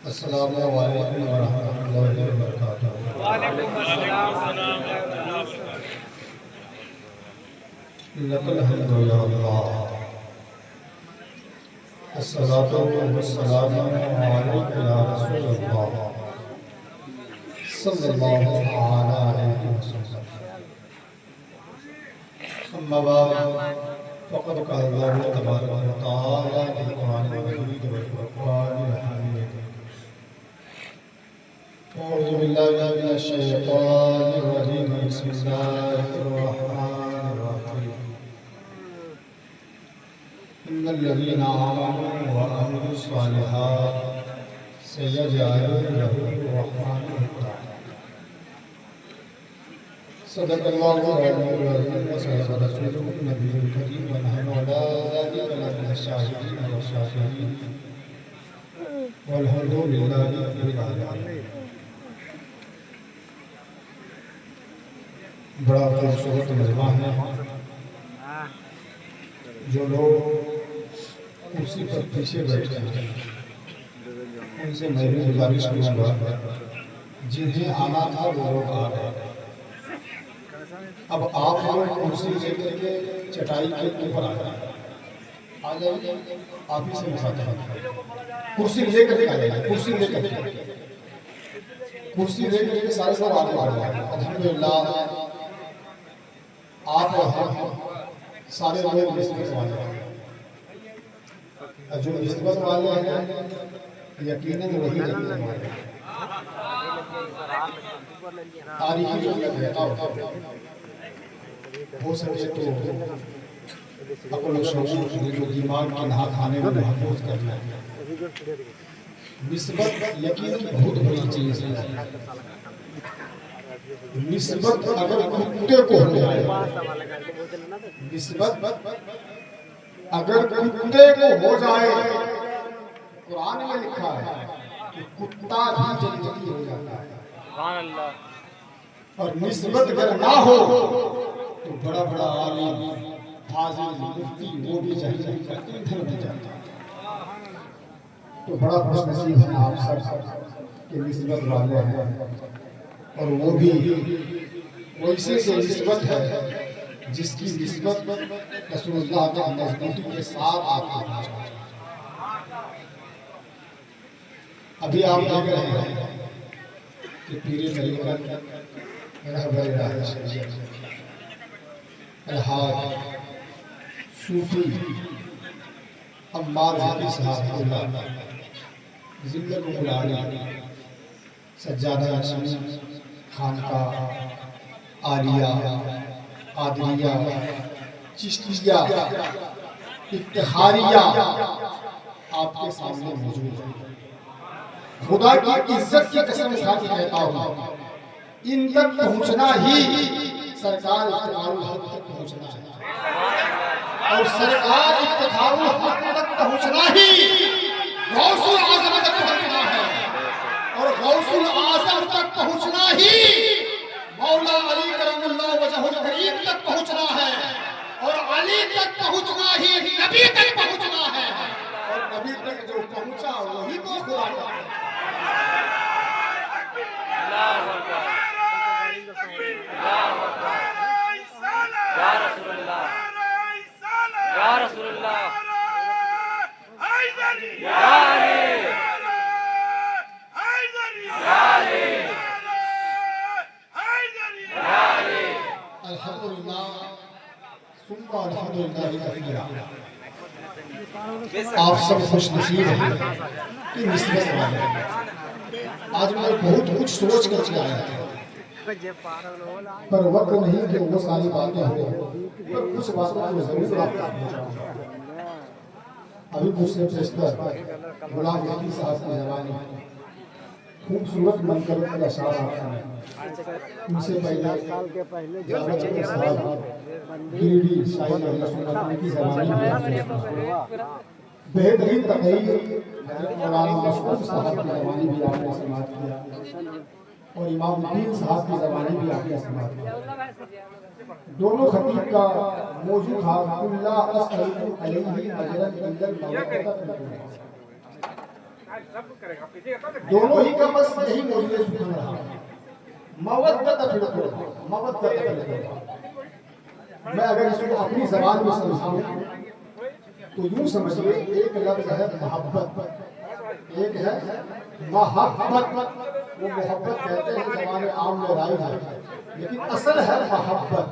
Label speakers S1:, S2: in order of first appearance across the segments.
S1: अस्सलामु अलैकुम व रहमतुल्लाहि व बरकातुहू।
S2: वालेकुम अस्सलाम।
S1: लकल हम्दु या अल्लाह, अस्सलातु वस्सलामु अलैका या रसूलल्लाह सल्लल्लाहु अलैहि वसल्लम। अम्मा बाद, फ़क़द क़ाल अल्लाहु तबारक व तआला फ़िल क़ुरआनिल मजीद वल फ़ुरक़ानिल हमीद। अऊज़ु बिल्लाहि मिनश शैतानिर रजीम। बिस्मिल्लाहिर रहमानिर रहीम। इन्नल लज़ीना आमनू व अमिलुस सालिहात सयजअलु लहुर रहमानु वुद्दा। सदक़ल्लाहु अल-अलीयुल अज़ीम व सदक़ रसूलुहुन नबियुल करीम व नहनु अला ज़ालिका लमिनश शाहिदीन व शाकिरीन वल्हम्दुलिल्लाहि रब्बिल आलमीन। बड़ा खूबसूरत मजमा है। जो लोग कुर्सी पर पीछे बैठे हैं उनसे मैं भी गुजारिश करूँगा, जिन्हें आना था वो लोग आ गए। अब आप लोग कुर्सी लेकर के चटाई के ऊपर आ जाए, आप ही से मुखातिब हैं। कुर्सी लेकर के आ जाइए, कुर्सी लेकर के सारे सब आगे बढ़ जाए। अल्हम्दुलिल्लाह आप और हम सारे लोग निस्बत वाले हैं। जो निस्बत वाले हैं यकीनन वही जन्नत वाले हैं। तारीखी जो मैं कहता हूँ हो सके तो अपने शऊर दिमाग के नहा खाने में महफूज कर लें। निस्बत यकीनन बहुत बड़ी चीज़ है। निस्बत अगर कुत्ते को हो जाए, निस्बत अगर कुत्ते को हो जाए, कुरान में लिखा है कि कुत्ता भी जन्नती हो जाता है। और निस्बत अगर ना हो तो बड़ा बड़ा आलिम, फाजिल, मुफ्ती वो भी जहन्नम का ईंधन बन जाता है। तो बड़ा खुशनसीब है आप सब के निस्बत वाले हैं। और वो भी वैसे से निस्बत है जिसकी निस्बत रसूलुल्लाह के मजबूती के साथ आपको पहुंचा। अभी आप देख रहे हैं कि पीरे तरीक़त रहबर राह शरीयत अलहाज सूफी अम्मार ज़की साहब ज़िल्लतुल आली सज्जादा नशीन खानका आलिया आदरिया चिश्तिया इफ्तिखारिया आपके सामने मौजूद है। खुदा की इज्जत की कसम उठा के कहता हूँ, इन तक पहुँचना ही सरकार इफ्तिखारुल हक तक पहुँचना है। और सरकार इफ्तिखारुल हक तक पहुँचना ही गौसुल आज़म तक पहुँचना है। और गौसुल आज़म तक पहुँचना ही मौला अली करमुल्लाह वजहुल करीम तक पहुँचना है। और अली तक पहुँचना ही नबी तक पहुँचना है। और नबी तक जो पहुँचा वही तो खुदा का है।
S2: या रसूलुल्लाह, या रसूलुल्लाह, या अली, या अली, या अली।
S1: अल्हम्दुलिल्लाह सुम्मा अल्हम्दुलिल्लाह कसीरा। आप सब खुशनसीब हैं कि निस्बत वाले हैं। आज मैं बहुत कुछ सोच कर आया था, पर वक्त नहीं कि वो सारी बातें हो, पर कुछ बातों को जरूर आप तक पहुंचाऊंगा। अभी मुझसे पेशतर गुलाम ज़की साहब की ज़बानी खूबसूरत मनकर का अशार आता है। उनसे पहले गिरिडीह शाही अहले सुन्नत की ज़बानी बेहतरीन तकरीर मौलाना मशहूर साहब की ज़बानी भी आपने समाप्त किया और इमाम दीन साहब की ज़बानी भी आपने समाप्त किया। दोनों खतीब का मौजूद था कुल्ला अस्सलातु अलैहि अजरन इंदल मौलाना। दोनों ही का बस यही मौजूद सुन रहा है। मवद्दत फिल कुर्बा, मवद्दत फिल कुर्बा। मैं अगर इसको अपनी जबान में समझाऊं तो यूं समझिए, एक लफ्ज है मोहब्बत, एक है मोहब्बत। वो मोहब्बत कहते हैं जबान आम में राइज है, लेकिन असल है मोहब्बत।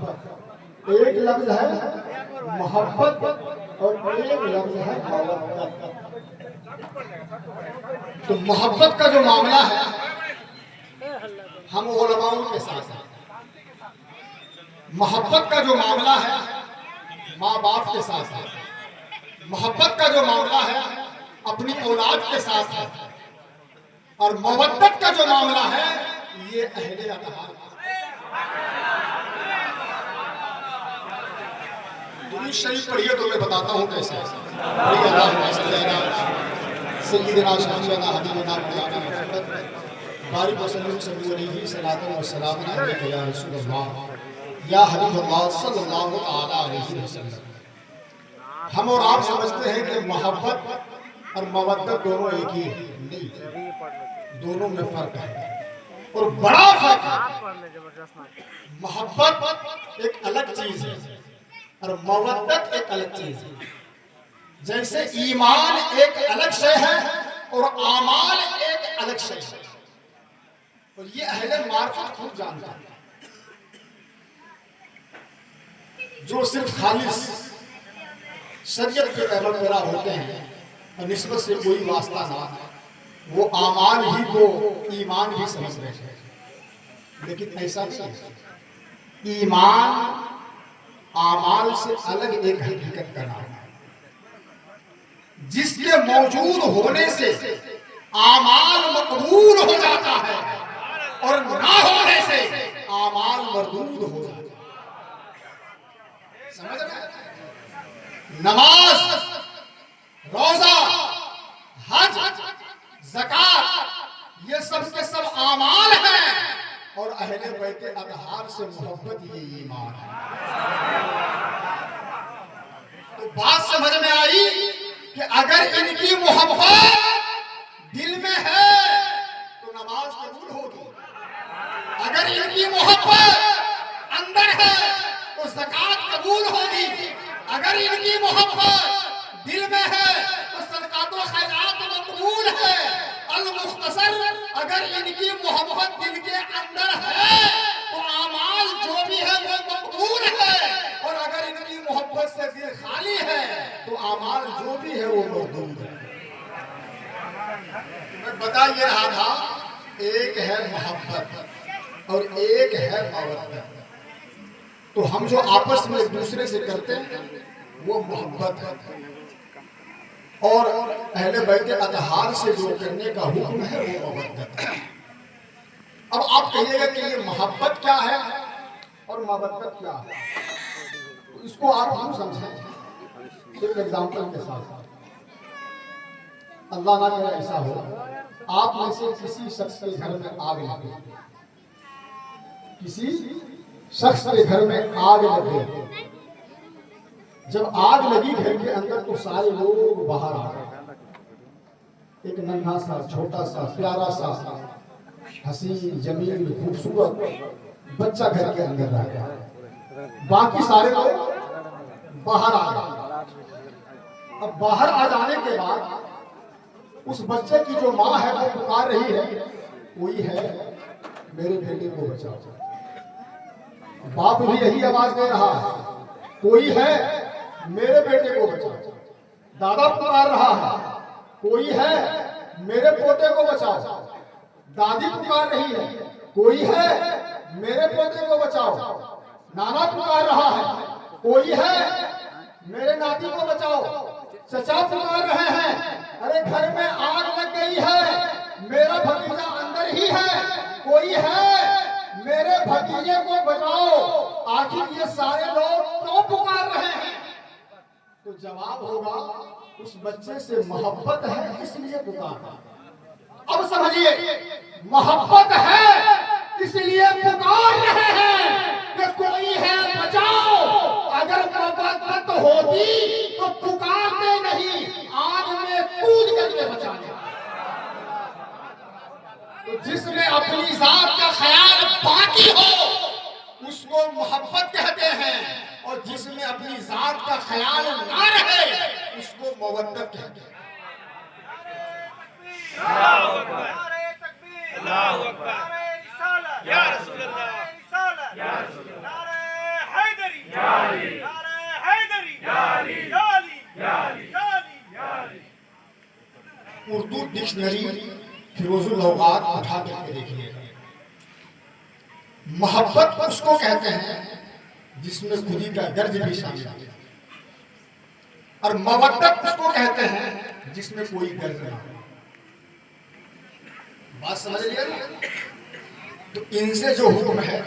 S1: एक लफ्ज है मोहब्बत और एक लफ्ज है मवद्दत। तो मोहब्बत का जो मामला है हम उलमाओं के साथ हैं। मोहब्बत का जो मामला है माँ बाप के साथ है। मोहब्बत का जो मामला है अपनी औलाद के साथ है। और मवद्दत का जो मामला है ये अहले अतहार। दुरूद शरीफ पढ़िए तो मैं बताता हूँ कैसे। सय्यदना शफीअना हबीबना मौलाना मुहम्मद बारिक वसल्लम सल्लल्लाहु अलैहि सलातन व सलाम अलैका या रसूलल्लाह या हबीबल्लाह सल्लल्लाहु अलैहि वसल्लम। हम और आप समझते हैं कि मोहब्बत और मवद्दत दोनों एक ही है। नहीं, दोनों में फर्क है और बड़ा फर्क है। मोहब्बत एक अलग चीज है और मवद्दत एक अलग चीज है। जैसे ईमान एक अलग शय है और आमाल एक अलग शय है, और ये अहले मार्फत खुद जानता है। जो सिर्फ खालिस शरीयत के अमल पैरा होते हैं और निस्बत से कोई वास्ता ना, वो आमाल ही को ईमान भी समझ रहे हैं। लेकिन ऐसा नहीं है। ईमान आमाल से अलग एक हकीकत का नाम है, जिसके मौजूद होने से आमाल मकबूल हो जाता है और ना होने से आमाल मरदूद हो जाता है। समझ रहे? नमाज, रोजा, हज, ज़कात ये सब के सब आमाल हैं और अहले बैत अतहार से मोहब्बत ये ईमान है। तो बात समझ में आई कि अगर इनकी मोहब्बत दिल में है तो नमाज कबूल होगी। अगर इनकी मोहब्बत अंदर है तो ज़कात कबूल होगी। अगर इनकी मोहब्बत दिल में है तो सदक़ात व खैरात मकबूल है। अल मुख्तसर, अगर इनकी मोहब्बत दिल के अंदर है तो आमाल जो भी है वो मकबूल है, और अगर इनकी मोहब्बत से दिल खाली है तो आमाल जो भी है वो मरदूद है। मैं बता ये रहा था, एक है मोहब्बत और एक है मवद्दत। तो हम जो आपस में एक दूसरे से करते हैं वो मोहब्बत है, और अहले बैत अतहार से जो करने का हुक्म है वो मवद्दत है। अब आप कहिएगा कि ये मोहब्बत क्या है और मवद्दत क्या है, तो इसको आप यूं समझें एक एग्जाम्पल के साथ। अल्लाह ना करे ऐसा हो, आप में से किसी शख्स के घर में आग लगे, किसी शख्स के घर में आग लगे। जब आग लगी घर के अंदर तो सारे लोग बाहर आ गए। एक नन्हा सा छोटा सा प्यारा सा हसीन जमील खूबसूरत बच्चा घर के अंदर रह गया। बाकी सारे लोग बाहर आ गए। अब बाहर आ जाने के बाद उस बच्चे की जो माँ है वो पुकार रही है, कोई है मेरे बेटे को बचाओ। बाप भी यही आवाज दे रहा है, कोई है मेरे बेटे को बचाओ। दादा पुकार रहा है, कोई है मेरे पोते को बचाओ। दादी पुकार रही है, कोई है मेरे पोते को बचाओ। नाना पुकार रहा है, कोई है मेरे नाती को बचाओ। चचा पुकार रहे हैं, अरे घर में आग लग गई है, मेरा भतीजा अंदर ही है, कोई है मेरे भतीजे को बचाओ। आखिर ये सारे लोग क्यों पुकार रहे हैं? तो जवाब होगा उस बच्चे से मोहब्बत है इसलिए पुकार। अब समझिए, मोहब्बत है इसलिए पुकार रहे हैं कि कोई है बचाओ। अगर मोहब्बत होती तो पुकारते नहीं, आग में कूद करके बचाने। तो जिसमें अपनी जात का ख्याल बाकी हो उसको मोहब्बत कहते हैं, और जिसमें अपनी जात का ख्याल ना रहे उसको मवद्दत कहते हैं।
S2: अल्लाहु अकबर, अल्लाहु अकबर, या रसूल अल्लाह, या रसूल अल्लाह, नारे हैदरी, या अली, नारे हैदरी, या अली, या अली, या अली, या अली।
S1: उर्दू डिक्शनरी फिरोजुल लौगात उठा करके देखिए। मोहब्बत उसको कहते हैं जिसमें खुदी का दर्द भी शामिल है, और मवद्दत उसको कहते हैं जिसमें कोई दर्द ना हो। बात समझ लिया ना? तो इनसे जो हुक्म है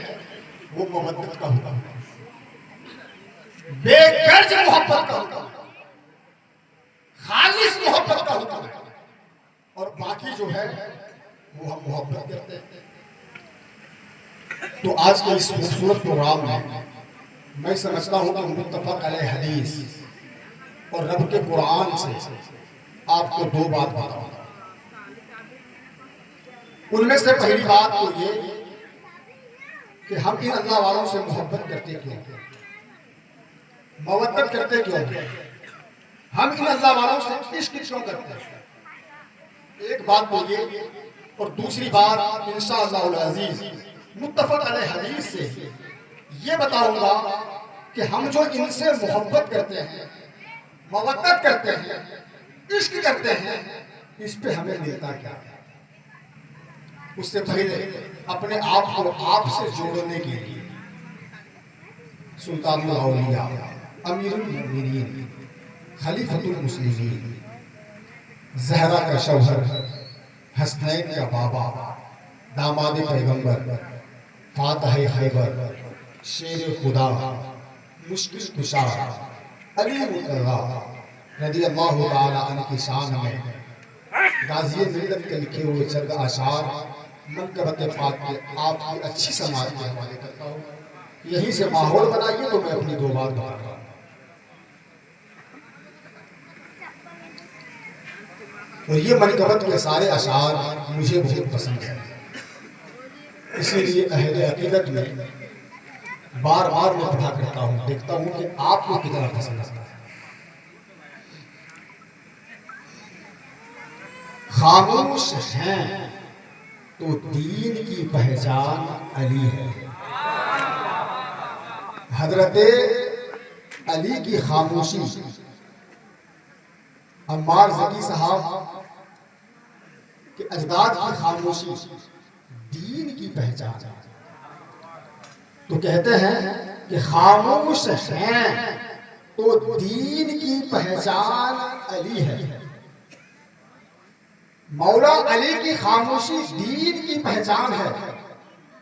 S1: वो मवद्दत का हुक्म है, बेगर्ज मोहब्बत का हुक्म है, खालिस मोहब्बत का हुक्म है, और बाकी जो है वो हम मोहब्बत करते हैं। तो आज के इस खूबसूरत प्रोग्राम में मैं समझता हूं कि मुत्तफक अलैह हदीस और रब के कुरान से आपको दो बात बताऊंगा। उनमें से पहली बात तो ये कि हम इन अल्लाह वालों से मोहब्बत करते क्यों, मवद्दत करते क्यों, हम इन अल्लाह वालों से इश्क क्यों करते हैं। एक बात तो ये, और दूसरी बात इंशाअल्लाह अज़ीज़ मुत्तफक अलैह हदीस से ये बताऊंगा कि हम जो इनसे मोहब्बत करते हैं, मवद्दत करते हैं, इश्क करते हैं, इस पे हमें मिलता क्या है। उससे पहले अपने आप को आप से जोड़ने के लिए सुल्तानुल औलिया, अमीरुल मोमिनीन, खलीफतुल मुस्लिमीन, ज़हरा का शौहर, हसनैन का बाबा, दामाद पैगंबर, फातह खैबर, शेर खुदा, मुश्किल कुशा अली मुकर्रा रज़ियल्लाहु ताला अन्हु की शान में गाज़ी मिल्लत के लिखे हुए चंद आशार मनकबत पाक के आपकी अच्छी समाज के हवाले करता हूँ। यहीं से माहौल बनाइए तो मैं अपनी दो बात बताऊंगा। तो ये मनकबत के सारे अशार मुझे बहुत पसंद है, इसीलिए अहले अकीदत में बार बार मैं पढ़ा करता हूँ, देखता हूँ कि आपको कितना पसंद आता है। खामोश हैं तो दीन की पहचान अली है। हजरत अली की खामोशी, अम्मार ज़की साहब के अजदाद की खामोशी दीन की पहचान है। तो कहते हैं कि खामोश हैं तो दीन की पहचान अली है। मौला अली की खामोशी दीन की पहचान है।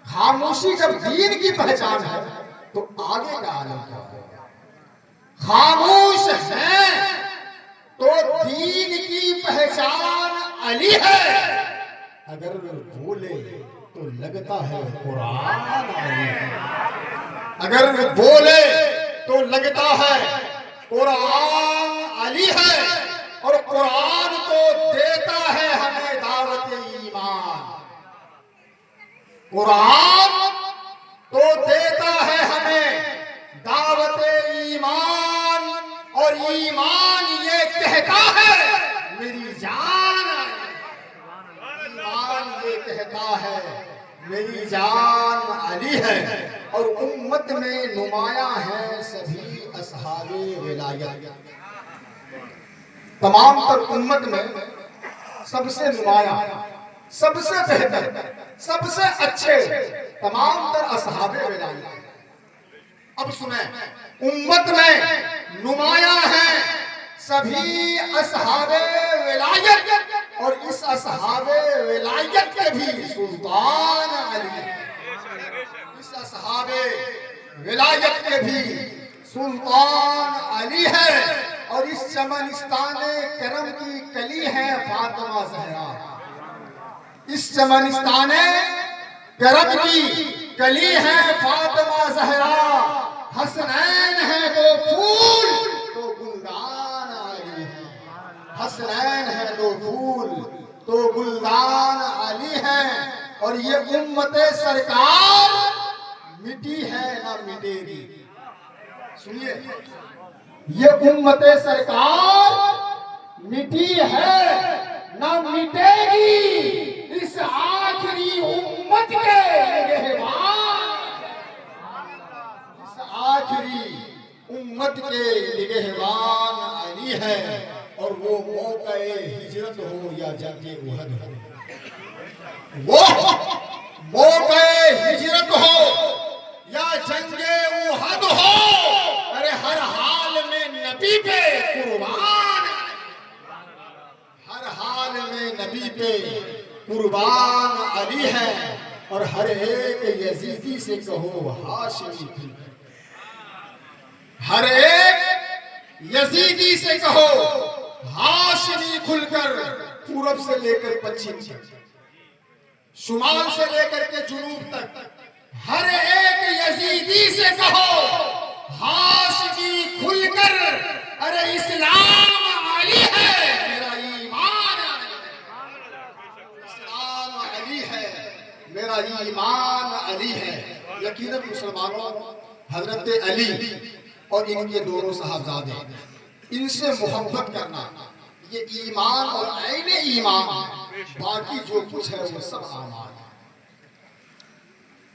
S1: खामोशी जब दीन की पहचान है तो आगे का आलम क्या होगा। खामोश हैं तो दीन की पहचान अली है, अगर बोले तो लगता है कुरान अली है। अगर बोले तो लगता है कुरान अली है, और कुरान तो देता है हमें दावत ईमान। कुरान तो देता है हमें दावत ईमान, और ईमान ये कहता है मेरी जान, ईमान ये कहता है मेरी जान अली है। और उम्मत में नुमाया है सभी असहाबे विलायत। तमाम तर उम्मत में सबसे नुमाया, सबसे बेहतर, सबसे अच्छे तमाम तर असहाबे विलायत। अब सुने, उम्मत में नुमाया है सभी असहाबे विलायत, और इस असहाबे विलायत के भी सुल्तान अली। इस असहाबे विलायत के भी सुल्तान अली है, और इस चमनिस्ताने करम की कली है फातिमा ज़हरा। इस चमनिस्ताने करम की कली है फातिमा ज़हरा। हसनैन है दो फूल तो गुलदान अली है। हसनैन है दो फूल तो गुलदान अली है। और ये उम्मते सरकार मिटी है ना मिटेगी। सुनिए, ये उम्मते सरकार मिटी है ना मिटेगी। इस आखिरी उम्मत के निगहबान, इस आखिरी उम्मत के निगहबान अली है। और वो मौक़े हिजरत हो या जंगे उहद हो, वो मौक़े हिजरत हो या जंगे उहद हो, अरे हर हाल में नबी पे कुर्बान, हर हाल में नबी पे कुर्बान अली है। और हर एक यजीदी से कहो हाशिमी खुलकर, हर एक यजीदी से कहो हाशिमी खुलकर। पूरब से लेकर पश्चिम तक, शुमाल से लेकर के जुनूब तक, हर एक यजीदी से कहो हाशिमी खुलकर, अरे इस्लाम अली है, मेरा ईमान इस्लाम अली है, मेरा ईमान अली है। यकीनन मुसलमानों, हजरत अली और इनके दोनों साहबजादे, इनसे मोहब्बत करना ये ईमान और ऐने ईमान है। बाकी जो कुछ है वो सब आमान है।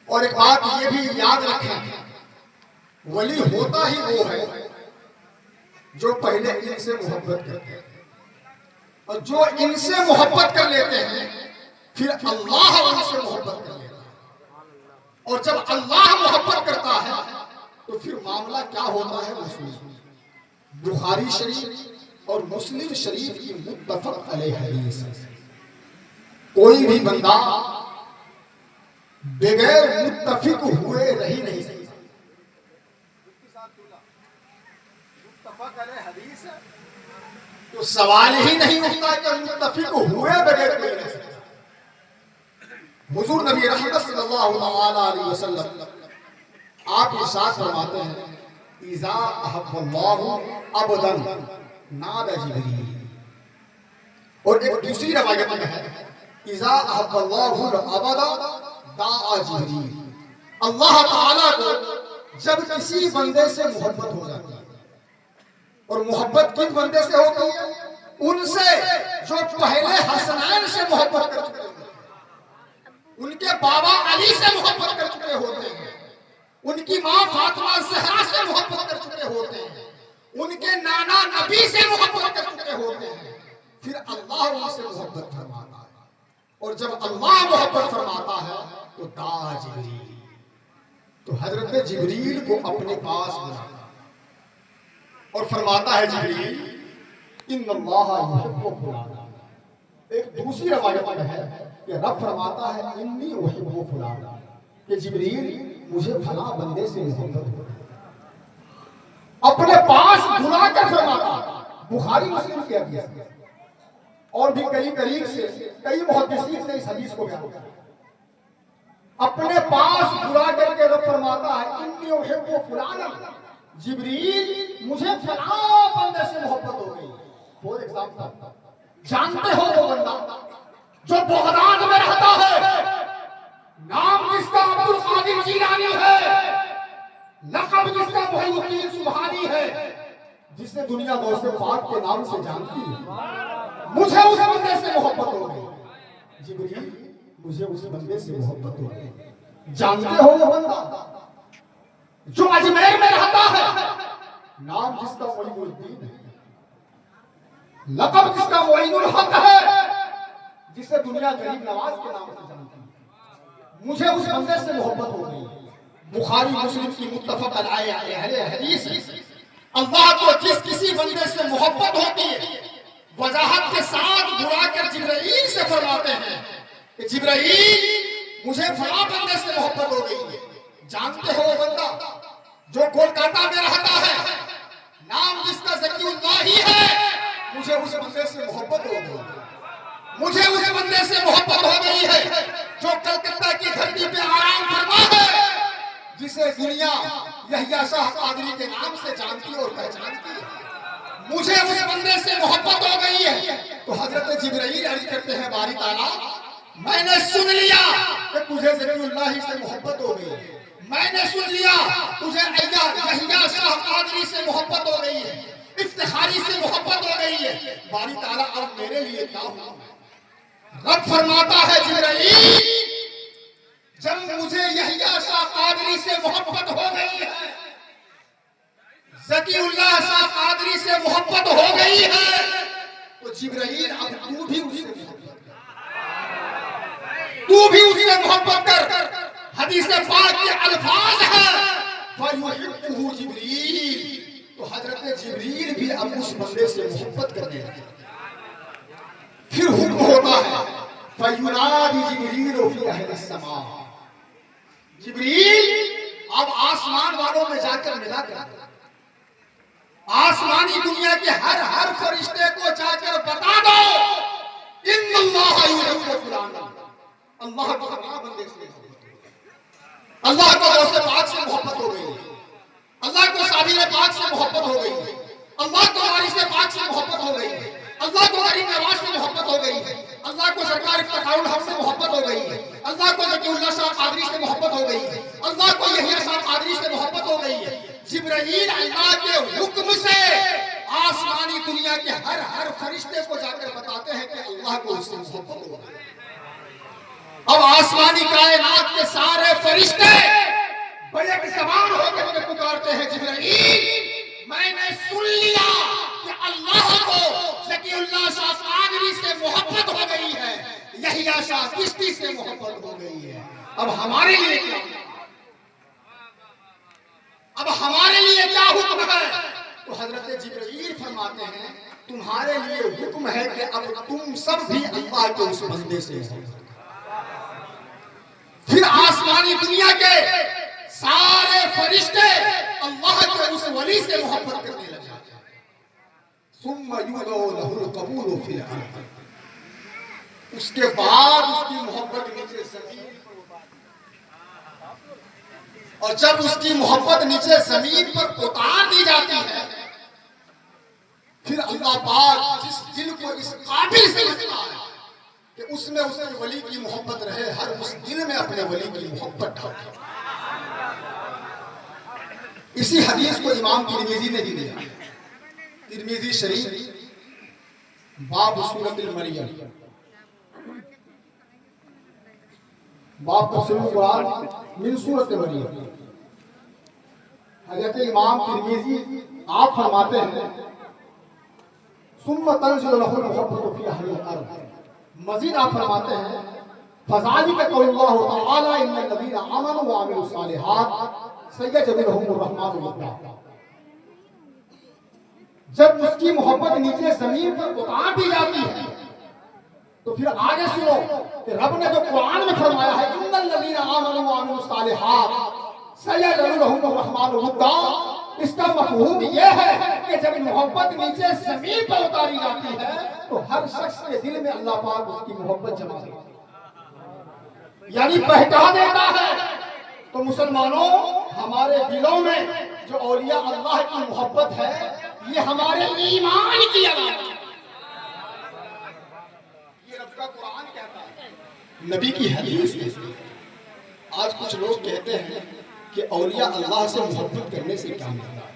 S1: और एक बात ये भी याद रखें, वली होता ही वो है जो पहले इनसे मोहब्बत करते हैं, और जो इनसे मोहब्बत कर लेते हैं फिर अल्लाह उनसे मोहब्बत कर लेता है। और जब अल्लाह मोहब्बत करता है तो फिर मामला क्या होता है वो सुनिए। बुखारी शरीफ और मुस्लिम शरीफ की मुत्तफक अलैह हदीस है, कोई भी बंदा बगैर मुत्तफिक हुए रह ही नहीं सकता। मुत्तफक अलैह हदीस है तो सवाल ही नहीं उठता कि मुत्तफिक हुए बगैर कोई रह सकता। हुजूर नबी रहमत सल्लल्लाहु अलैहि वसल्लम आप इरशाद फरमाते हैं, इज़ा अहब्बल्लाहु अबदन नादा जिब्रील। और एक दूसरी रवायत में है, इज़ा अहब्बल्लाहु अबदा दाआ जिब्रील। अल्लाह ताला को जब किसी बंदे से मोहब्बत हो जाती है, और मोहब्बत किन बंदे से होती है? उनसे जो पहले हसनैन से मोहब्बत कर चुके होते हैं, उनके बाबा अली से मोहब्बत कर चुके होते हैं, उनकी माँ फातिमा ज़हरा से मोहब्बत कर चुके होते हैं, उनके नाना नबी से मोहब्बत कर चुके होते हैं। फिर अल्लाह उनसे मोहब्बत फरमाता है, और जब अल्लाह मोहब्बत फरमाता है तो दा जिब्रील, तो हजरत जिब्रील को अपने पास बुलाता है और फरमाता है, जिब्रील इन्नल्लाह युहिब्बु फुलाना। एक दूसरी रवायत में है कि रब फरमाता है, इन्नी उहिब्बु फुलाना, कि जिब्रील मुझे फला बंदे से मोहब्बत हो, अपने पास बुलाकर फरमाता। बुखारी मुस्लिम के हदीस और भी कई तरीक से कई मुहद्दिसीन ने इस हदीस को बयान किया। अपने पास बुला करके रब फरमाता है, इन्नी उहिब्बु फुलाना, जिब्रील मुझे फला बंदे से मोहब्बत हो गई। फॉर एग्जाम्पल, जानते हो वो बंदा जो बगदाद में रहता है, नाम जिसका अब्दुल कादिर जीलानी है, लक़ब जिसका मुहीद्दीन सुबहानी है, जिसे दुनिया गौसे पाक के नाम से जानती है, मुझे उस बंदे से मोहब्बत हो गई। जिब्रील मुझे उस बंदे से मोहब्बत हो गई। जानते हो वो बंदा जो अजमेर में रहता है, नाम जिसका मुहीद्दीन है, लक़ब जिसका मुईनुल हक है, जिसे दुनिया गरीब नवाज के नाम से जानती है, मुझे उस बंदे से मोहब्बत हो गई। बुखारी मुस्लिम की मुत्तफक अलैह हदीस। अल्लाह को जिस किसी बंदे से मोहब्बत होती है, वजाहत के साथ बुलाकर जिब्राइल से फरमाते हैं कि जिब्राइल मुझे फला बंदे से मोहब्बत हो गई है। जानते हो वो बंदा जो कोलकाता में रहता है, नाम जिसका ज़कीउल्लाह ही है, मुझे उस बंदे से मोहब्बत हो गई है। मुझे उस बंदे से मोहब्बत हो गई है जो कलकत्ता की धरती पे आराम फरमा है, जिसे दुनिया यहिया शाह कादरी के नाम से जानती और पहचानती है। मुझे उस बंदे से मोहब्बत हो गई है। तो हजरत जिब्राइल अर्ज करते हैं, बारी ताला मैंने सुन लिया कि तुझे ज़कीउल्लाह से मोहब्बत हो गई है, मैंने सुन लिया तुझे यहिया शाह कादरी से मोहब्बत हो गई है, इफ्तिखारी से मोहब्बत हो गई है। बारी ताला अब मेरे लिए क्या हुआ? रब फरमाता है जिब्राईल, जब मुझे यहिया शाह कादरी से मोहब्बत हो गई है, ज़कीउल्लाह शाह कादरी से मोहब्बत हो गई है, तो जिब्राईल अब तू भी उससे मोहब्बत कर, तू भी उससे मोहब्बत कर। हदीस पाक के अल्फाज है फयुहिब्बुहु जिब्रील, तो हजरत जिब्रील भी अब उस बंदे से मोहब्बत करने लगे। फिर हुक्म होता है फयुनादी जिब्रील फी अहलिस समा, जिब्रील अब आसमान वालों में जाकर मिला कर, आसमानी दुनिया के हर फरिश्ते को जाकर बता दो इन्नल्लाह युहिब्बु फुलाना, अल्लाह को बंदे से, अल्लाह को दोस्त पाक से मोहब्बत हो गई है, अल्लाह को साबिर पाक से मोहब्बत हो गई है, अल्लाह को वारिस पाक से मोहब्बत हो गई है, अल्लाह को गरीब नवाज से मोहब्बत हो गई है, अल्लाह को सरकार इफ्तिखारुल हक से मोहब्बत हो गई है, अल्लाह को ज़कीउल्लाह शाह कादरी से मोहब्बत हो गई है, अल्लाह को यहिया शाह कादरी से मोहब्बत हो गई है। जिब्राईल अल्लाह के हुक्म से आसमानी दुनिया के हर फरिश्ते को जाकर बताते हैं कि अल्लाह को उससे मोहब्बत हो गई। अब आसमानी कायनात के सारे फरिश्ते बड़े सवार होकर के पुकारते हैं जिब्राईल, मैंने सुन लिया कि अल्लाह को ज़कीउल्लाह शाह कादरी से मोहब्बत हो गई है, यहिया शाह चिश्ती से मोहब्बत हो गई है। अब हमारे लिए क्या, अब हमारे लिए क्या हुक्म है? तो हजरत जिब्राईल फरमाते हैं तुम्हारे लिए हुक्म है कि अब तुम सब भी अल्लाह के उस बंदे से हो। फिर आसमानी दुनिया के सारे फरिश्ते अल्लाह के उस वली से मोहब्बत करने लगे। सुम्मा युदौ लहुल कबूल फिल अर्द, उसके बाद उसकी मोहब्बत नीचे जमीन पर, और जब उसकी मोहब्बत नीचे जमीन पर उतार दी जाती है, फिर अल्लाह पाक जिस दिल को इस काबिल समझता है कि उसमें उसके वली की मोहब्बत रहे, हर उस दिल में अपने वली की मोहब्बत डालता है। इसी हदीस को इमाम तिरमिजी ने भी दिया, तिरमिजी शरीफ बाब सूरतुल मरियम, बाब तफसीरुल कुरान मिन सूरत मरियम। हज़रत इमाम तिरमिजी आप फरमाते हैं सुम्मा तंज़िलु लहुल मुहब्बतु फी अहलिल अर्द, मजीद आप फरमाते हैं फज़ालिका क़ौलुल्लाह तआला इन्नल लज़ीना आमनू व अमिलुस सालिहात सयजअलुहुमुर रहमानु वद्दा। जब उसकी मोहब्बत नीचे जमीन पर उतार दी जाती है, तो फिर आगे सुनो कि रब ने जो कुरान में फरमाया है इन्नल लज़ीना आमनू व अमिलुस सालिहात सयजअलुहुमुर रहमानु वद्दा, इसका मफहूम यह है कि जब मोहब्बत नीचे जमीन पर उतारी जाती है तो हर शख्स के दिल में अल्लाह पाक उसकी मोहब्बत जमा देता है, यानी बहका देता है। तो मुसलमानों, हमारे दिलों में जो औलिया अल्लाह की मोहब्बत है, ये हमारे ईमान की अलामत है। ये रब का कुरान कहता है, नबी की हदीस है। आज कुछ लोग कहते हैं कि औलिया अल्लाह से मोहब्बत करने से क्या मिलता है,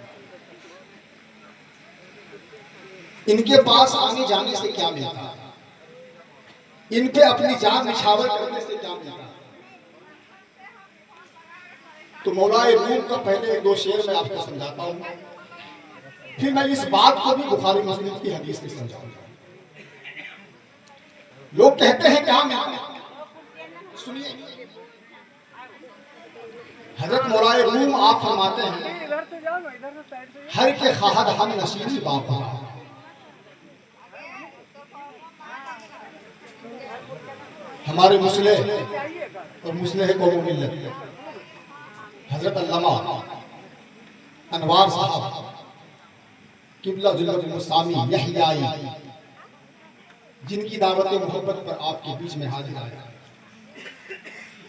S1: इनके पास आने जाने से क्या मिलता है, इनके अपनी जान निछावर करने से क्या मिलता है। तो मौलाए रूम का पहले एक दो शेर मैं आपको समझाता हूँ, फिर मैं इस बात को भी बुखारी मुस्लिम की हदीस से समझाऊंगा। लोग कहते हैं क्या मिलता, सुनिए। हजरत मौलाए रूम आप फरमाते हैं हर के खाहद हम नशीबी बापा, हमारे मुस्लिम और मुस्लिम कौम मिल्लत हजरत अल्लामा अनवार साहब किबला जुल्लत मुस्तामी यहयाई, जिनकी दावत मोहब्बत पर आपके बीच में हाजिर आया,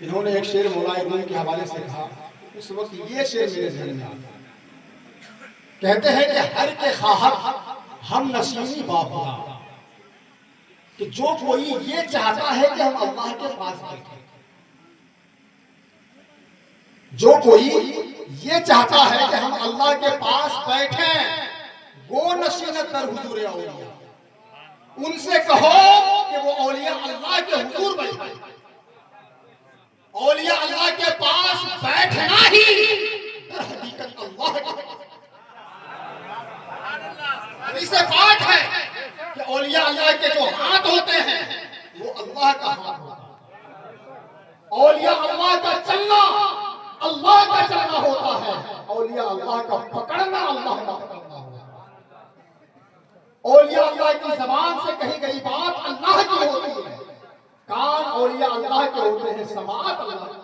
S1: इन्होंने एक शेर मौलाए रूम के हवाले से कहा। उस वक्त ये शेर मेरे ज़हन में आता, कहते हैं कि हर के खाहक हम नशीनी बापा, कि जो कोई ये चाहता है कि हम अल्लाह के पास बैठे, जो कोई ये चाहता है कि हम अल्लाह के पास बैठे, गो नशीन तर हुजूर औलिया, उनसे कहो कि वो औलिया अल्लाह के हुजूर बैठे। औलिया अल्लाह के पास बैठना ही दर हकीकत अल्लाह के इसे बात है कि औलिया अल्लाह के जो हाथ होते हैं वो अल्लाह का हाथ होता है। औलिया अल्लाह का चलना अल्लाह का चलना होता है, औलिया अल्लाह का पकड़ना अल्लाह का पकड़ना होता है। औलिया अल्लाह की जबान से कही गई बात अल्लाह की होती है, कान औलिया अल्लाह के होते हैं, समाअत अल्लाह की।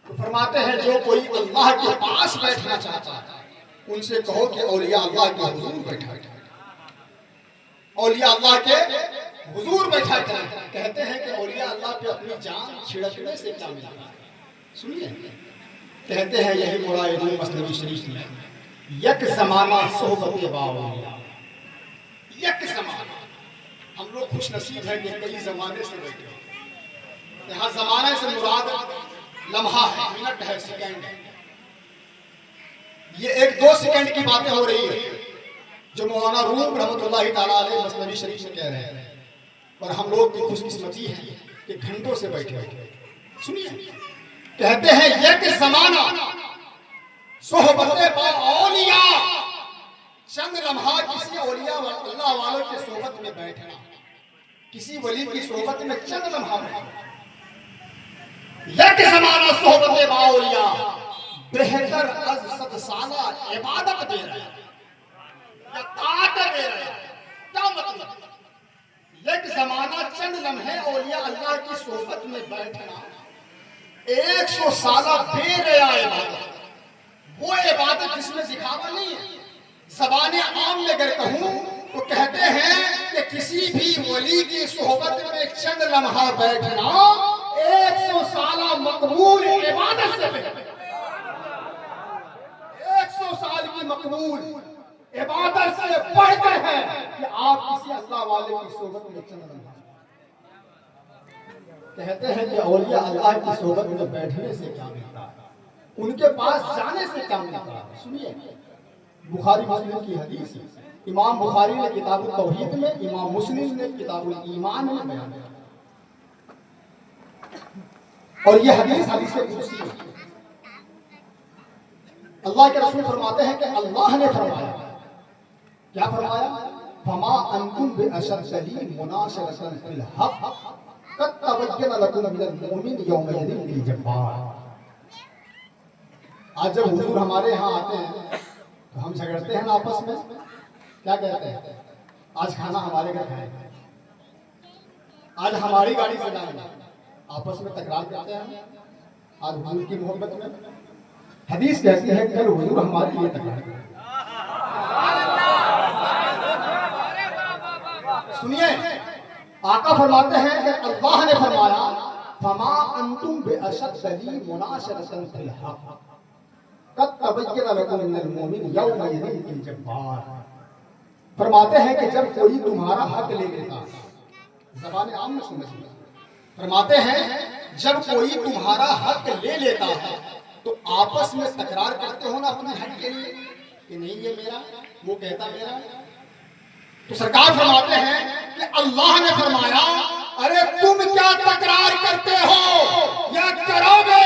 S1: तो फरमाते हैं जो कोई अल्लाह के पास बैठना चाहता है उनसे कहो कि औलिया अल्लाह के हुजूर बैठा, औलिया अल्लाह के हुजूर बैठा करें। कहते हैं कि औलिया अल्लाह पे अपनी जान छिड़कने से क्या मिलता है? सुनिए, कहते हैं यही मुराद मसनवी शरीफ में, यक ज़माना सोहबत बावलिया, यक ज़माना। हम लोग खुश नसीब हैं कि कई ज़माने से बैठे हैं। यहाँ ज़माने से मुराद लम्हा है, मिनट है, सेकंड है। ये 1-2 सेकंड की बातें हो रही है जो मौलाना रूम रहमतुल्लाहि ताला अलैह मसनवी शरीफ में कह रहे हैं, और हम लोग की खुशकिस्मती है कि घंटों से बैठे हैं। सुनिए, कहते हैं यक ज़माना सोहबत बा औलिया, चंद लम्हा किसी औलिया अल्लाह वालों के सोहबत में बैठना, किसी वली की सोहबत में चंद लम्हा बैठना। यक ज़माना सोहबत बा औलिया बेहतर अज 100 साला इबादत दे रहे हैं या ताकत दे रहे हैं। क्या मतलब? एक जमाना चंद लम्हे औलिया अल्लाह की सोहबत में बैठना 100 साला बेरिया इबादत, वो इबादत जिसमें दिखावा नहीं है। ज़बाने आम में अगर कहूं तो कहते हैं कि किसी भी वली की सोहबत में चंद लम्हा बैठना 100 साला मकबूल इबादत से बेहतर, 100 साल की मकबूल इबादत से बढ़कर है कि आप किसी अल्लाह वाले की सोहबत में चंद लम्हा। कहते हैं कि औलिया अल्लाह की सोहबत में बैठने से क्या मिलता है, उनके पास जाने से क्या मिलता है। सुनिए, बुखारी मुस्लिम की हदीस है। इमाम बुखारी ने किताबुल तौहीद में, इमाम मुस्लिम ने किताबुल ईमान में बयान किया, और ये हदीस कुदसी है। अल्लाह के रसूल फरमाते हैं कि अल्लाह ने फरमाया, क्या फरमाया? फमा अंतुम बिअशद्दी मुनाशरतन फिल हक़ कद तबय्यन लकुम मिनल मुमिन यौमइदिन लिल जब्बार। आज जब हुजूर हमारे यहाँ आते हैं तो हम झगड़ते हैं ना आपस में, क्या कहते हैं? आज खाना हमारे घर खाएंगे, आज हमारी गाड़ी से जाएंगे, आपस में तकरार करते हैं आज हुजूर की मोहब्बत में। हदीस कहती है कल हुजूर हमारे लिए तकरार करें। सुनिए, आका फरमाते हैं कि अल्लाह ने फरमाया फमा अंतुम बिअशद्दी मुनाशरतन फिल हक़ कद तबय्यन लकुम मिनल मुमिन यौमइदिन लिल जब्बार। फरमाते हैं कि जब कोई तुम्हारा हक ले लेता, ज़बान आम में समझिए, फरमाते हैं जब कोई तुम्हारा हक ले लेता है तो आपस में तकरार करते हो ना अपने हक के लिए कि नहीं ये मेरा, वो कहता मेरा। तो सरकार फरमाते हैं कि अल्लाह ने फरमाया अरे तुम क्या तकरार करते हो या करोगे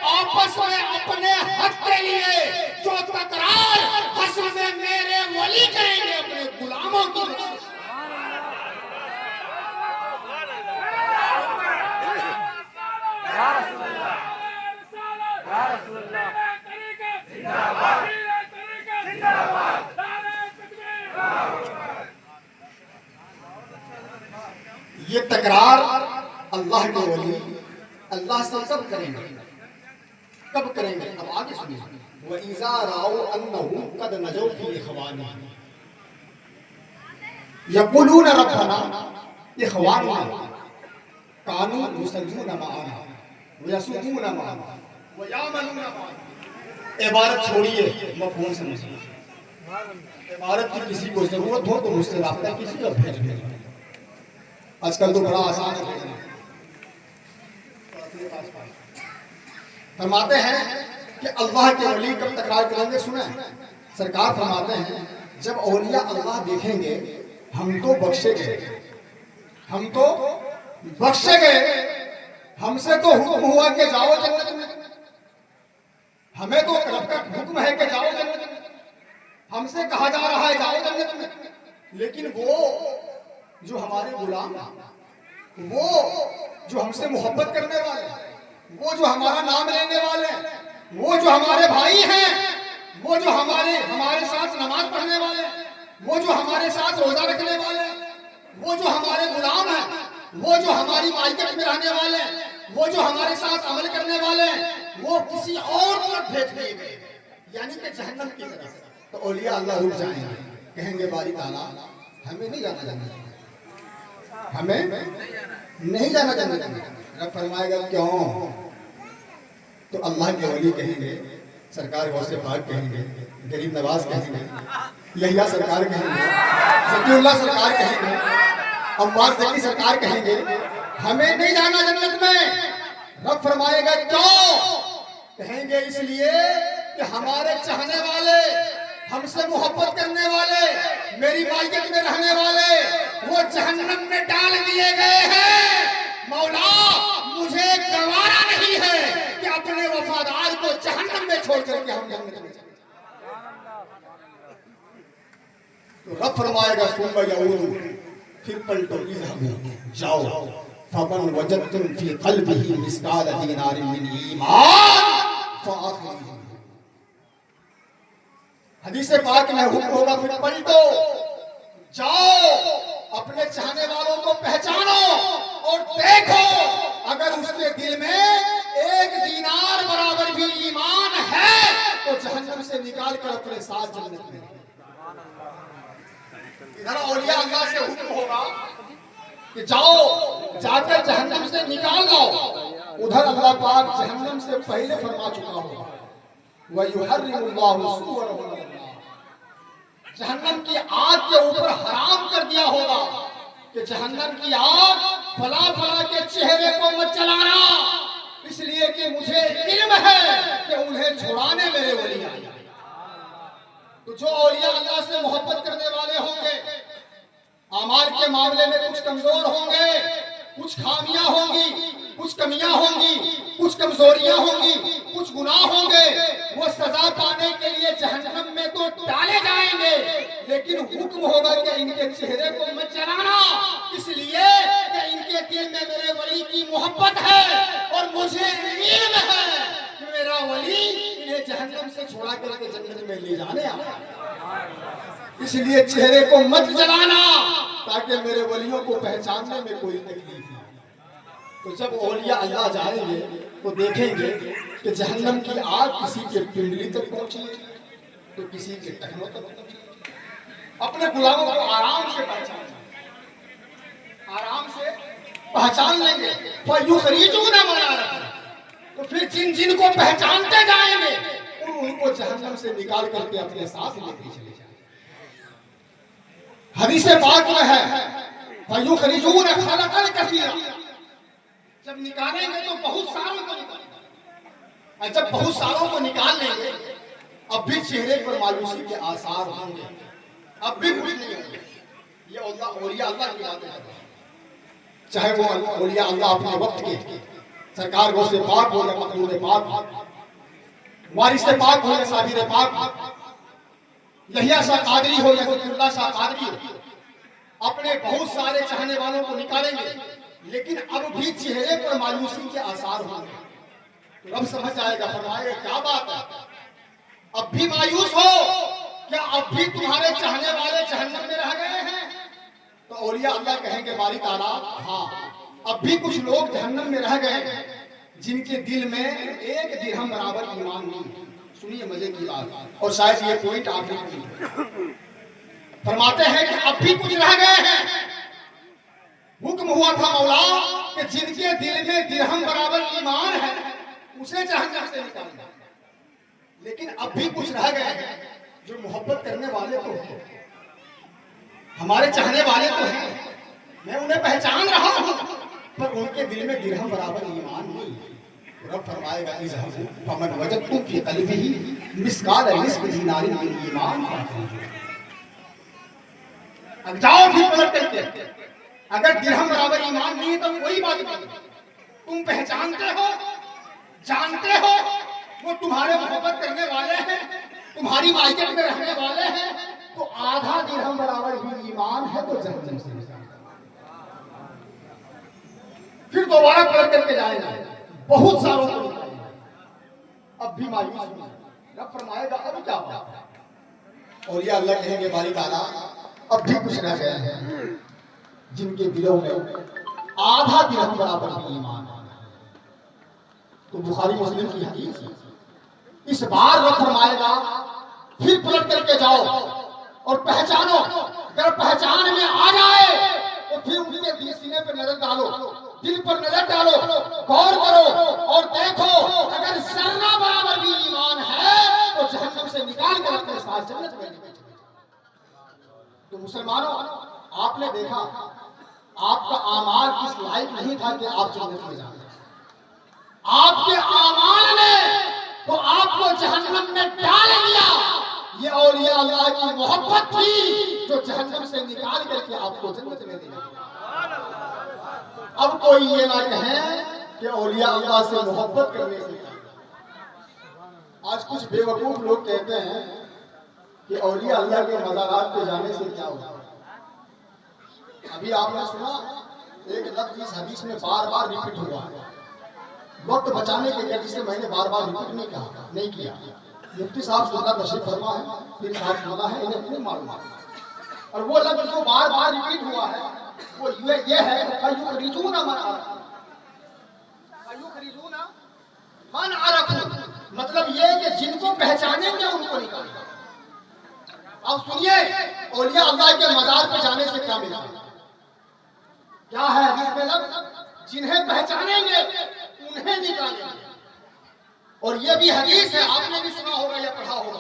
S1: आपस में अपने हक के लिए, जो तकरार हश्र में मेरे वली करेंगे अपने गुलामों की वजह से। ये तकरार अल्लाह के वली अल्लाह से कब करेंगे, कब करेंगे? अब आगे सुनिए, वइज़ा राउ अन्नहुम कद नजौ फी इख़वानिहिम यक़ूलून रब्बना इख़वानुना कानू युसल्लूना मअना व यसुमूना मअना व यामलूना मअना। इबारत छोड़िए, मफ़हूम समझिए। इमारत की किसी को जरूरत हो तो मुझसे राब्ता कीजिए और भेज भेज। आजकल तो बड़ा आसान है भेजना। फरमाते हैं कि अल्लाह के वली कब तकरार करेंगे। सुने, सरकार फरमाते हैं जब औलिया अल्लाह देखेंगे हम तो बख्शे गए, हम तो बख्शे गए, हमसे तो हुक्म हुआ कि जाओ जन्नत में, हमें तो रब का हुक्म है कि जाओ जन्नत में, हमसे कहा जा रहा है जाओ जन्नत में, लेकिन वो जो हमारे गुलाम, वो जो हमसे मोहब्बत करने वाले, वो जो हमारा नाम लेने वाले, वो जो हमारे भाई हैं, वो जो हमारे साथ नमाज पढ़ने वाले, वो जो हमारे साथ रोजा रखने वाले, वो जो हमारे गुलाम हैं, वो जो हमारी माइकट में रहने वाले, वो जो हमारे साथ अमल करने वाले, वो किसी और तरफ भेज दिए गए, यानी कि जहन्नम की तरफ। तो औलिया अल्लाह रुक जाएंगे, कहेंगे बारी ताला हमें नहीं जाना जन्नत, हमें नहीं जाना जन्नत। रब फरमाएगा क्यों? तो अल्लाह के वली कहेंगे, सरकार गौसे पाक कहेंगे, गरीब नवाज कहेंगे, यहिया सरकार कहेंगे, ज़कीउल्लाह सरकार कहेंगे, अम्मार ज़की सरकार कहेंगे हमें नहीं जाना जन्नत में। रब फरमाएगा क्यों? कहेंगे इसलिए कि हमारे चाहने वाले, हमसे मोहब्बत करने वाले, मेरी माइयत में रहने वाले, वो जहन्नम में डाल दिए गए हैं। मौला मुझे गवारा नहीं है कि अपने वफादार को जहन्नम में छोड़ करके हम जन्नत में जाएं। तो रब फरमाएगा सुम्मा यऊदू, फिर पलटो, इज़हबू जाओ, फमन वजदतुम फी क़ल्बिही मिस्काल दीनारिन मिन ईमान फ़अख़रिजूहू। हदीस पाक में हुक्म होगा फिर पलटो, जाओ, अपने चाहने वालों को पहचानो और देखो अगर उसके दिल में एक दीनार बराबर भी ईमान है तो जहन्नम से निकाल कर अपने साथ जन्नत में। इधर औलिया अल्लाह से हुक्म होगा कि जाओ, जाकर जहन्नम से निकाल लाओ, उधर अल्लाह पाक जहन्नम से पहले फरमा चुका होगा वयुहर्रिमुल्लाहु सूअरहु अलन नार, जहन्नम की आग के ऊपर हराम कर दिया होगा कि जहन्नम की आग फला फला के चेहरे को मत जलाना, इसलिए कि मुझे इल्म है कि उन्हें छुड़ाने मेरे वली आए। तो जो औलिया अल्लाह से मोहब्बत करने वाले होंगे, अमाल के मामले में कुछ कमजोर होंगे, कुछ खामियां होंगी, कुछ कमियां होंगी, कुछ कमजोरियां होंगी, कुछ गुनाह होंगे, वो सजा पाने के लिए जहन्नम में तो डाले जाएंगे, लेकिन हुक्म होगा कि इनके चेहरे को मत जलाना, इसलिए कि इनके दिल में मेरे वली की मोहब्बत है और मुझे इल्म है कि मेरा वली इन्हें जहन्नम से छुड़ा करके जन्नत में ले जाने आया, इसलिए चेहरे को मत जलाना ताकि मेरे वलियों को पहचानने में कोई तकलीफ ना। तो जब औलिया अल्लाह जाएंगे तो देखेंगे कि जहन्नम की आग किसी के पिंडली तक पहुंची है तो किसी के टखनों तक पहुंची। अपने गुलामों को आराम से पहचान लेंगे। फयुखरिजूना मा रखा, तो फिर जिन जिन को पहचानते जाएंगे उनको जहन्नम से निकाल करके अपने साथ लेके चले जाएंगे। हदीस पाक में है फयुखरिजूना खलकन कसीरा, जब निकालेंगे तो बहुत सारों को निकालेंगे, जब बहुत सारों को निकाल लेंगे अब भी चेहरे पर मायूसी के आसार होंगे, अब भी खुश नहीं होंगे। ये औलिया अल्लाह की बातें हैं, चाहे वो औलिया अल्लाह अपने वक्त के सरकार गौसे पाक हो या मखलूक पाक, वारिस पाक हो या साबिर पाक, यहिया शाह कादरी हो या ज़कीउल्लाह शाह कादरी हो, अपने बहुत सारे चाहने वालों को निकालेंगे, लेकिन अब भी चेहरे पर मायूसी के आसार होंगे। रब समझ आएगा, फरमाएगा क्या बात है, अब भी मायूस हो क्या? अब भी तुम्हारे चाहने वाले जहन्नम में रह गए हैं? तो औलिया अल्लाह कहेंगे बारी ताला, हाँ अब भी कुछ लोग जहन्नम में रह गए जिनके दिल में एक दिरहम बराबर ईमान नहीं है। सुनिए मजे की बात, और शायद ये पॉइंट आखिरी फरमाते हैं कि अब भी कुछ रह गए हैं। हुक्म हुआ था मौला कि जिनके दिल में दिरहम बराबर ईमान है उसे जहन्नम से निकालना, लेकिन अब भी कुछ रह गए हैं जो मोहब्बत करने वाले तो हैं, हमारे चाहने वाले तो हैं, मैं उन्हें पहचान रहा हूं, पर उनके दिल में दिरहम बराबर ईमान नहीं है। रब फरमाएगा इज़हबू फमन वजदतुम फी क़ल्बिही मिस्काल निस्फ़ दीनारिन मिन ईमान। अब जाओ फिर पलट करके, अगर दिरहम बराबर ईमान नहीं है तो कोई बात नहीं, तुम पहचानते हो, जानते हो वो तुम्हारे मोहब्बत करने वाले हैं, तुम्हारी मार्केट में रहने वाले हैं, तो आधा दिरहम बराबर भी ईमान है तो जहन्नम से फिर दोबारा पलट करके जाएगा। बहुत सारों को अब भी मायूस हुए। रब फरमाएगा अब क्या बात, और ये अल्लाह कहेंगे बारी ताला अब भी कुछ रह गए हैं जिनके दिलों में आधा दिरहम बराबर भी ईमान है। तो बुखारी मुस्लिम की हदीस है। इस बार रब फरमाएगा फिर पलट करके जाओ और पहचानो, अगर पहचान में आ जाए तो फिर उनके दिल सीने पर नजर डालो, दिल पर नजर डालो, गौर करो और देखो, अगर जर्रा बराबर भी ईमान है तो जहन्नम से निकाल कर अपने साथ जन्नत में ले। तो मुसलमानों, आपने देखा आपका आमाल इस लायक नहीं था कि आप जन्नत में जाए, आपके आमाल ने तो आपको जहन्नम में डाल दिया। ये औलिया अल्लाह की मोहब्बत थी जो जहन्नम से निकाल करके आपको जन्नत में ले गई। अब कोई ये ना कहे कि औलिया अल्लाह से मोहब्बत करने से। आज कुछ बेवकूफ लोग कहते हैं कि औलिया अल्लाह के मज़ारात पे जाने से क्या होगा। अभी आपने सुना एक लफ्ज़ इस हदीस में बार बार रिपीट हुआ है, वक्त बचाने के गर्ज से मैंने बार बार रिपीट नहीं किया। मुफ्ती साहब सुनना तशरीफ फरमा है, फिर साहब सुना है, इन्हें खूब मालूम है। और वो लफ्ज़ जो बार बार रिपीट हुआ है वो ये है अयुखरिजूना मन अरफ, मतलब ये कि जिनको पहचानेंगे उनको निकालेंगे। अब सुनिए औलिया अल्लाह के मज़ार पे जाने से क्या मिलता है, क्या है हदीस में लफ्ज़, जिन्हें पहचानेंगे उन्हें निकालेंगे। और ये भी हदीस है, आपने भी सुना होगा या पढ़ा होगा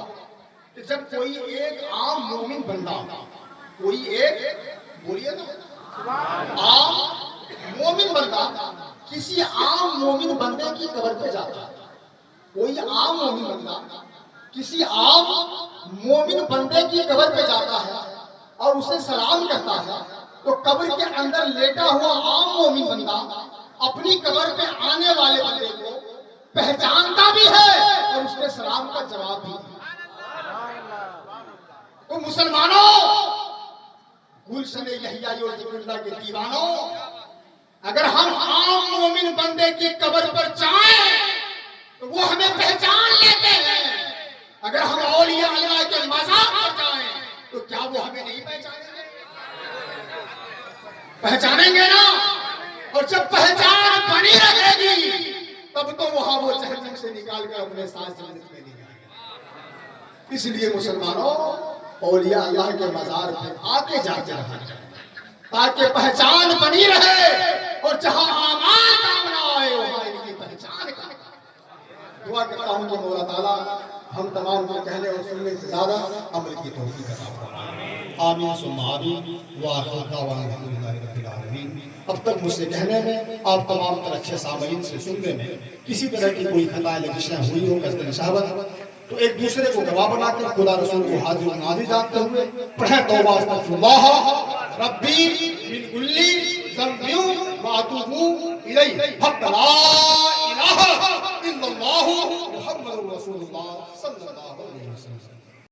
S1: कि जब कोई एक आम मोमिन बंदा, कोई एक, बोलिए ना, आम मोमिन बंदा किसी आम मोमिन बंदे की कब्र पे जाता है, कोई आम मोमिन बंदा किसी आम मोमिन बंदे की कब्र पे जाता है और उसे सलाम करता है, तो कब्र के अंदर लेटा हुआ आम मोमिन बंदा अपनी कब्र पे आने वाले बंदे को पहचानता भी है और उसके सलाम का जवाब भी। तो मुसलमानों, गुलशन यहिया और जिक्रुल्लाह के दीवानों, अगर हम आम मोमिन बंदे की कब्र पर जाएं तो वो हमें पहचान लेते हैं, अगर हम औलिया अल्लाह के मज़ार पर जाएं तो क्या वो हमें नहीं पहचानेंगे? पहचानेंगे ना। और जब पहचान बनी रहेगी तब तो वहां वो जहन्नम से निकाल कर अपने साथ जन्नत में ले जाएगा। इसलिए मुसलमानों, औलिया अल्लाह के मज़ार पे आके जाते रहा ताकि पहचान बनी रहे, और जहां आमाल काम ना आए वहां इनकी पहचान का। दुआ करता हूं कि मौला ताला हम तमाम को कहने और सुनने से ज्यादा अमल की तौफीक अता फरमाए। आमीन सुम्मा आमीन व आखिर दावाना अल्हम्दुलिल्लाहि रब्बिल आलमीन। अब तक मुझसे कहने में, आप तमाम तरह अच्छे सामईन से सुनने में किसी तरह की कोई खता लगिशां हुई हो, कसद शहावत, तो एक दूसरे को गवाह बनाकर खुदा रसूल को हाजिर और नाज़िर जानते हुए पढ़ें तौबा अस्तगफिरुल्लाह रब्बी मिन कुल्ली ज़ंबिन व अतूबु इलैहि हक़ ला इलाहा इल्लल्लाहु मुहम्मदुर रसूलुल्लाह सल्लल्लाहु अलैहि वसल्लम।